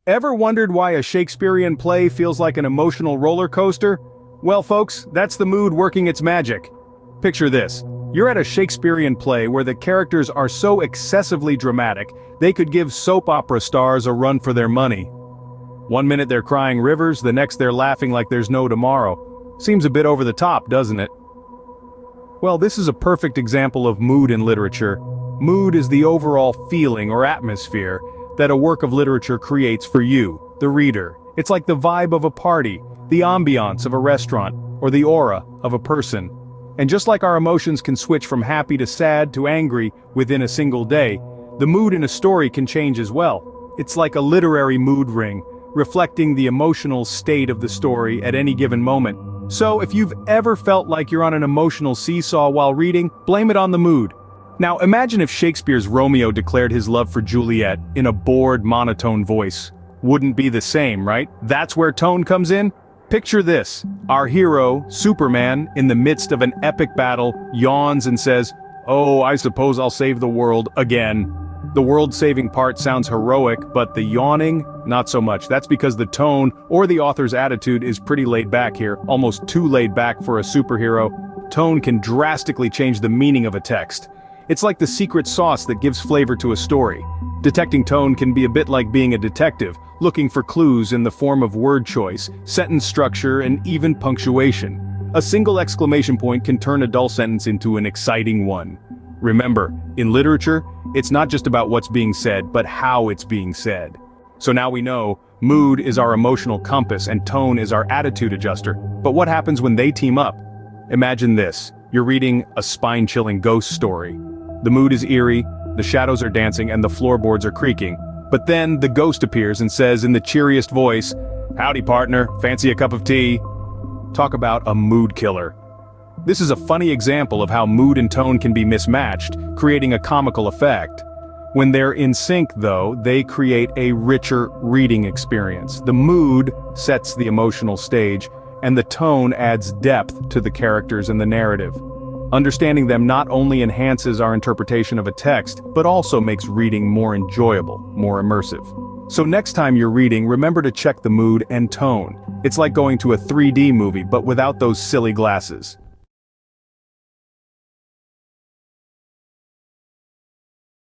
Ever wondered why a Shakespearean play feels like an emotional roller coaster? Well, folks, that's the mood working its magic. Picture this. You're at a Shakespearean play where the characters are so excessively dramatic, they could give soap opera stars a run for their money. One minute they're crying rivers, the next they're laughing like there's no tomorrow. Seems a bit over the top, doesn't it? Well, this is a perfect example of mood in literature. Mood is the overall feeling or atmosphere that a work of literature creates for you, the reader. It's like the vibe of a party, the ambiance of a restaurant, or the aura of a person. And just like our emotions can switch from happy to sad to angry within a single day, the mood in a story can change as well. It's like a literary mood ring, reflecting the emotional state of the story at any given moment. So if you've ever felt like you're on an emotional seesaw while reading, blame it on the mood. Now imagine if Shakespeare's Romeo declared his love for Juliet in a bored, monotone voice. Wouldn't be the same, right? That's where tone comes in. Picture this. Our hero, Superman, in the midst of an epic battle, yawns and says, "Oh, I suppose I'll save the world again." The world-saving part sounds heroic, but the yawning, not so much. That's because the tone, or the author's attitude, is pretty laid back here, almost too laid back for a superhero. Tone can drastically change the meaning of a text. It's like the secret sauce that gives flavor to a story. Detecting tone can be a bit like being a detective, looking for clues in the form of word choice, sentence structure, and even punctuation. A single exclamation point can turn a dull sentence into an exciting one. Remember, in literature, it's not just about what's being said, but how it's being said. So now we know, mood is our emotional compass and tone is our attitude adjuster. But what happens when they team up? Imagine this. You're reading a spine-chilling ghost story. The mood is eerie, the shadows are dancing, and the floorboards are creaking. But then the ghost appears and says in the cheeriest voice, "Howdy partner, fancy a cup of tea?" Talk about a mood killer. This is a funny example of how mood and tone can be mismatched, creating a comical effect. When they're in sync, though, they create a richer reading experience. The mood sets the emotional stage, and the tone adds depth to the characters and the narrative. Understanding them not only enhances our interpretation of a text, but also makes reading more enjoyable, more immersive. So next time you're reading, remember to check the mood and tone. It's like going to a 3D movie, but without those silly glasses.